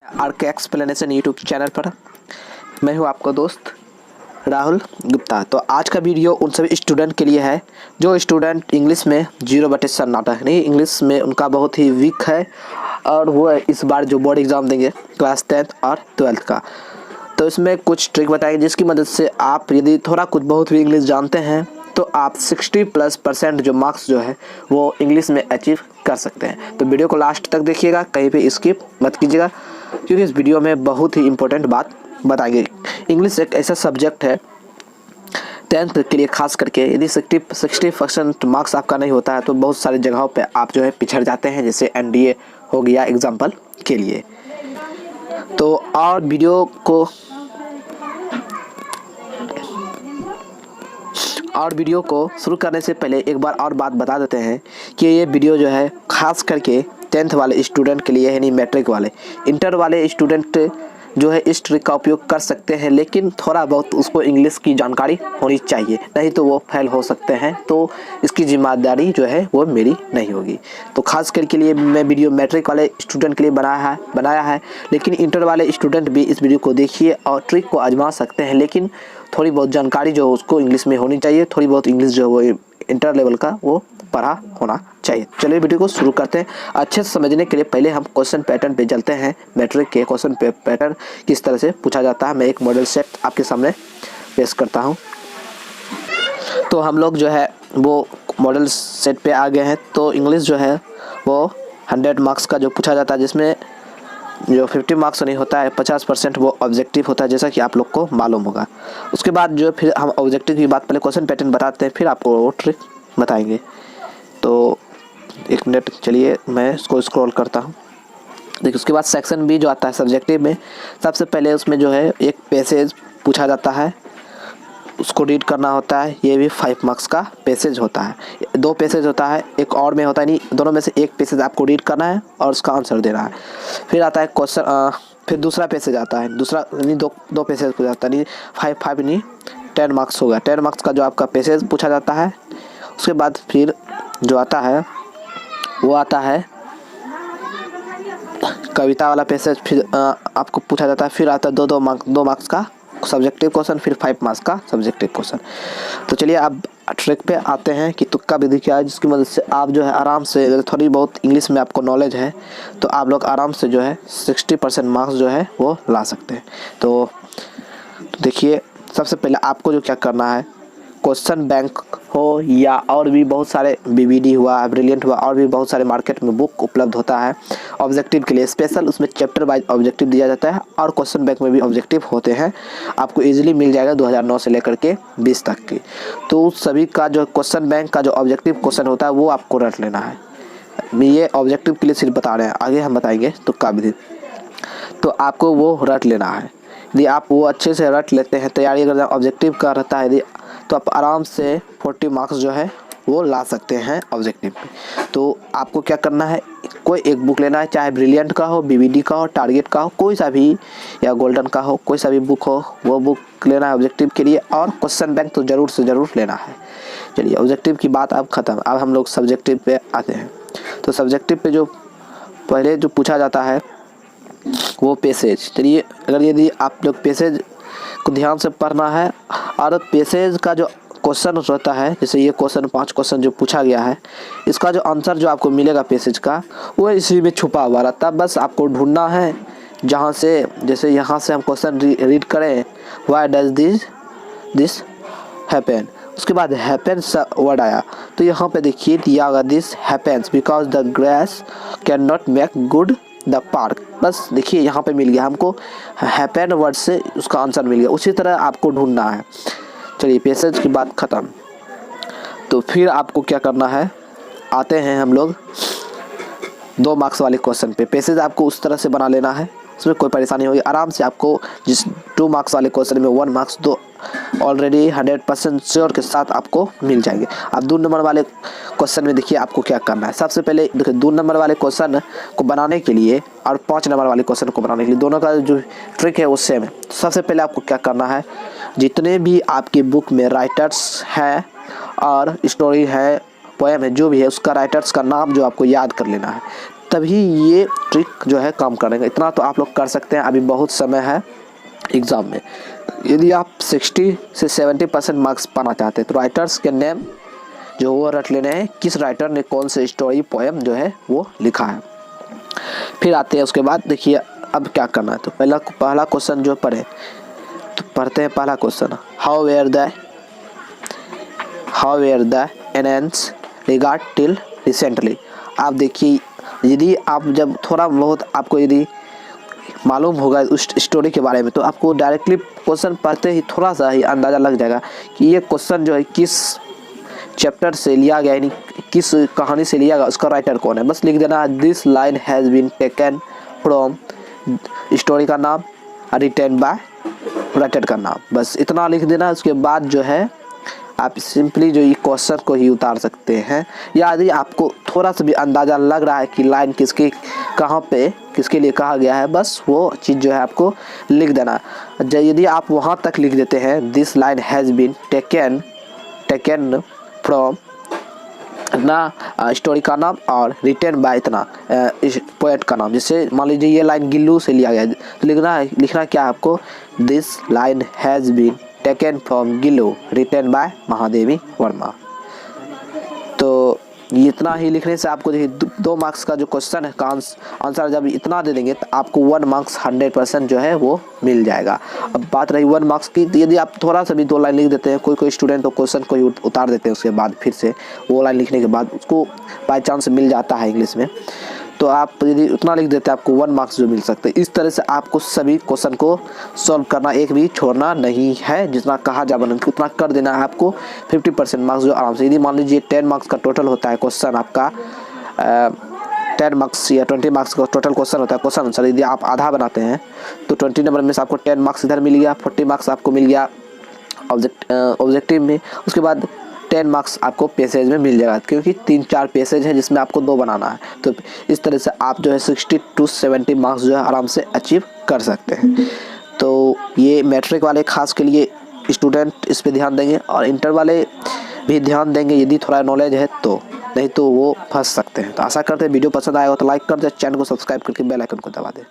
R K explanation YouTube channel पर मैं हूं आपका दोस्त राहुल गुप्ता। तो आज का वीडियो उन सभी स्टूडेंट के लिए है जो स्टूडेंट इंग्लिश में 0/सन्नाटा है, नहीं इंग्लिश में उनका बहुत ही वीक है और वो इस बार जो बोर्ड एग्ज़ाम देंगे क्लास 10th और 12th का। तो इसमें कुछ ट्रिक बताएंगे जिसकी मदद से आप यदि थोड़ा कुछ बहुत भी इंग्लिश जानते हैं तो आप 60+ % जो मार्क्स जो है वो इंग्लिश में अचीव कर सकते हैं। तो वीडियो को लास्ट तक देखिएगा, कहीं पे स्किप मत कीजिएगा क्योंकि इस वीडियो में बहुत ही इंपॉर्टेंट बात बताएंगे। इंग्लिश एक ऐसा सब्जेक्ट है 10th के लिए खास करके, यदि 60% मार्क्स आपका नहीं होता है तो बहुत सारी जगहों पे आप जो है पिछड़ जाते हैं, जैसे NDA हो गया एग्जाम्पल के लिए। तो और वीडियो को शुरू करने से पहले एक बार और बात बता देते हैं कि ये वीडियो जो है खास करके 10th वाले स्टूडेंट के लिए है, नहीं मैट्रिक वाले। इंटर वाले स्टूडेंट जो है इस ट्रिक का उपयोग कर सकते हैं, लेकिन थोड़ा बहुत उसको इंग्लिश की जानकारी होनी चाहिए, नहीं तो वो फेल हो सकते हैं। तो इसकी जिम्मेदारी जो है वो मेरी नहीं होगी। तो खास करके लिए मैं वीडियो मैट्रिक वाले स्टूडेंट के लिए बनाया है, लेकिन इंटर वाले स्टूडेंट भी इस वीडियो को देखिए और ट्रिक को आजमा सकते हैं, लेकिन थोड़ी बहुत जानकारी जो उसको इंग्लिश में होनी चाहिए, थोड़ी बहुत इंग्लिश जो वो इंटर लेवल का वो पढ़ा होना चाहिए। चलिए वीडियो को शुरू करते हैं। अच्छे से समझने के लिए पहले हम क्वेश्चन पैटर्न पे चलते हैं। मैट्रिक के क्वेश्चन पैटर्न किस तरह से पूछा जाता है, मैं एक मॉडल सेट आपके सामने पेश करता हूं। तो हम लोग जो है वो मॉडल सेट पे आ गए हैं। तो इंग्लिश जो है वो 100 मार्क्स का जो पूछा जाता है, जिसमें जो 50 मार्क्स नहीं होता है, 50% वो ऑब्जेक्टिव होता है, जैसा कि आप लोग को मालूम होगा। उसके बाद जो फिर हम ऑब्जेक्टिव की बात, पहले क्वेश्चन पैटर्न बताते हैं, फिर आपको वो ट्रिक बताएंगे। तो एक मिनट, चलिए मैं इसको स्क्रॉल करता हूँ। देखिए उसके बाद सेक्शन बी जो आता है सब्जेक्टिव में, सबसे पहले उसमें जो है एक पैसेज पूछा जाता है, उसको रीड करना होता है। ये भी 5 मार्क्स का पैसेज होता है। 2 पैसेज होता है, एक और में होता है, नहीं दोनों में से एक पैसेज आपको रीड करना है और उसका आंसर देना है। फिर आता है क्वेश्चन, फिर दूसरा पैसेज आता है, दूसरा नहीं दो पैसेज पूछा जाता है, नहीं 5 नहीं 10 मार्क्स होगा। 10 मार्क्स का जो आपका पैसेज पूछा जाता है। उसके बाद फिर जो आता है वो आता है कविता वाला पैसेज, फिर आपको पूछा जाता है। फिर आता है 2 मार्क्स का सब्जेक्टिव क्वेश्चन, फिर 5 मार्क्स का सब्जेक्टिव क्वेश्चन। तो चलिए अब ट्रिक पे आते हैं कि तुक्का विधि क्या है, जिसकी मदद से आप जो है आराम से, अगर थोड़ी बहुत इंग्लिश में आपको नॉलेज है तो आप लोग आराम से जो है 60% मार्क्स जो है वो ला सकते हैं। तो देखिए सबसे पहले आपको जो क्या करना है, क्वेश्चन बैंक हो या और भी बहुत सारे BBD हुआ, ब्रिलियंट हुआ, और भी बहुत सारे मार्केट में बुक उपलब्ध होता है ऑब्जेक्टिव के लिए स्पेशल। उसमें चैप्टर वाइज ऑब्जेक्टिव दिया जाता है और क्वेश्चन बैंक में भी ऑब्जेक्टिव होते हैं, आपको इजीली मिल जाएगा 2009 से लेकर के 20 तक की। तो सभी का जो क्वेश्चन बैंक का जो ऑब्जेक्टिव क्वेश्चन होता है वो आपको रट लेना है। ये ऑब्जेक्टिव के लिए सिर्फ बता रहे हैं, आगे हम बताएंगे तुक्का विधि। तो आपको वो रट लेना है। यदि आप वो अच्छे से रट लेते हैं, तैयारी अगर ऑब्जेक्टिव का रहता है यदि, तो आप आराम से 40 मार्क्स जो है वो ला सकते हैं ऑब्जेक्टिव में। तो आपको क्या करना है, कोई एक बुक लेना है, चाहे ब्रिलियंट का हो, BBD का हो, टारगेट का हो, कोई सा भी, या गोल्डन का हो, कोई सा भी बुक हो, वो बुक लेना है ऑब्जेक्टिव के लिए। और क्वेश्चन बैंक तो ज़रूर से ज़रूर लेना है। चलिए ऑब्जेक्टिव की बात अब ख़त्म, अब हम लोग सब्जेक्टिव पे आते हैं। तो सब्जेक्टिव पे जो पहले जो पूछा जाता है वो पैसेज। चलिए अगर यदि आप लोग पैसेज को ध्यान से पढ़ना है, और पैसेज का जो क्वेश्चन रहता है, जैसे ये क्वेश्चन 5 क्वेश्चन जो पूछा गया है, इसका जो आंसर जो आपको मिलेगा पैसेज का वो इसी में छुपा हुआ रहता है। बस आपको ढूंढना है जहाँ से, जैसे यहाँ से हम क्वेश्चन रीड करें, व्हाई डज दिस हैपन, उसके बाद हैपन वर्ड आया, तो यहाँ पे देखिए दिया होगा this happens because the grass can not make good the park. बस देखिए यहाँ पे मिल गया हमको, हैपन वर्ड से उसका आंसर मिल गया। उसी तरह आपको ढूंढना है। चलिए पैसेज की बात ख़त्म। तो फिर आपको क्या करना है, आते हैं हम लोग 2 मार्क्स वाले क्वेश्चन पे। पैसेज आपको उस तरह से बना लेना है, इसमें कोई परेशानी होगी। आराम से आपको जिस 2 मार्क्स वाले क्वेश्चन में 1 मार्क्स तो ऑलरेडी 100% श्योर के साथ आपको मिल जाएंगे। अब 2 नंबर वाले क्वेश्चन में देखिए आपको क्या करना है। सबसे पहले देखिए 2 नंबर वाले क्वेश्चन को बनाने के लिए और 5 नंबर वाले क्वेश्चन को बनाने के लिए दोनों का जो ट्रिक है वो सेम है। सबसे पहले आपको क्या करना है, जितने भी आपकी बुक में राइटर्स हैं और स्टोरी है, पोएम है, जो भी है, उसका राइटर्स का नाम जो आपको याद कर लेना है। तभी ये ट्रिक जो है काम करेंगे। इतना तो आप लोग कर सकते हैं, अभी बहुत समय है एग्ज़ाम में। यदि आप 60 से 70% मार्क्स पाना चाहते हैं तो राइटर्स के नेम जो वो रट लेने हैं, किस राइटर ने कौन से स्टोरी पोएम जो है वो लिखा है। फिर आते हैं उसके बाद देखिए अब क्या करना है। तो पहला क्वेश्चन जो पढ़े तो पढ़ते हैं पहला question, how were the Ainus regard till recently. आप देखिए यदि आप जब थोड़ा बहुत आपको यदि मालूम होगा उस स्टोरी के बारे में तो आपको डायरेक्टली क्वेश्चन पढ़ते ही थोड़ा सा ही अंदाज़ा लग जाएगा कि ये क्वेश्चन जो है किस चैप्टर से लिया गया, यानी किस कहानी से लिया गया, उसका राइटर कौन है। बस लिख देना this line has been taken from, story का नाम, रिटन बाय, राइटर का नाम, बस इतना लिख देना। उसके बाद जो है आप सिंपली जो ये क्वेश्चन को ही उतार सकते हैं। या यदि आपको थोड़ा सा भी अंदाज़ा लग रहा है कि लाइन किसके कहाँ पे किसके लिए कहा गया है, बस वो चीज़ जो है आपको लिख देना। यदि आप वहाँ तक लिख देते हैं this line has been taken from इतना स्टोरी का नाम और रिटन बाय इतना पोएट का नाम, जैसे मान लीजिए ये लाइन गिल्लू से लिया गया है तो लिखना क्या आपको, this line has been taken from Gillu written by Mahadevi Varma. तो ये इतना ही लिखने से आपको देखिए 2 मार्क्स का जो क्वेश्चन है का आंसर जब इतना दे देंगे तो आपको 1 मार्क्स 100% जो है वो मिल जाएगा। अब बात रही 1 मार्क्स की, तो यदि आप थोड़ा सा भी 2 लाइन लिख देते हैं, कोई स्टूडेंट तो क्वेश्चन को ही उतार देते हैं, उसके बाद फिर से वो लाइन लिखने के बाद उसको बाई चांस मिल जाता है इंग्लिश में, तो आप यदि उतना लिख देते हैं आपको 1 मार्क्स जो मिल सकते हैं। इस तरह से आपको सभी क्वेश्चन को सॉल्व करना, एक भी छोड़ना नहीं है, जितना कहा जा बना उतना कर देना है आपको। 50% मार्क्स जो आराम से, यदि मान लीजिए 10 मार्क्स का टोटल होता है क्वेश्चन आपका, 10 मार्क्स या 20 मार्क्स का टोटल क्वेश्चन होता है क्वेश्चन आंसर, यदि आप आधा बनाते हैं तो 20 नंबर में से आपको 10 मार्क्स इधर मिल गया, 40 मार्क्स आपको मिल गया ऑब्जेक्टिव में, उसके बाद 10 मार्क्स आपको पैसेज में मिल जाएगा, क्योंकि 3-4 पैसेज है जिसमें आपको 2 बनाना है। तो इस तरह से आप जो है 60 to 70 मार्क्स जो है आराम से अचीव कर सकते हैं। तो ये मैट्रिक वाले खास के लिए स्टूडेंट इस पे ध्यान देंगे और इंटर वाले भी ध्यान देंगे यदि थोड़ा नॉलेज है तो, नहीं तो वो फंस सकते हैं। तो आशा करते हैं वीडियो पसंद आएगा तो लाइक कर दे, चैनल को सब्सक्राइब करके बेल आइकन को दबा दें।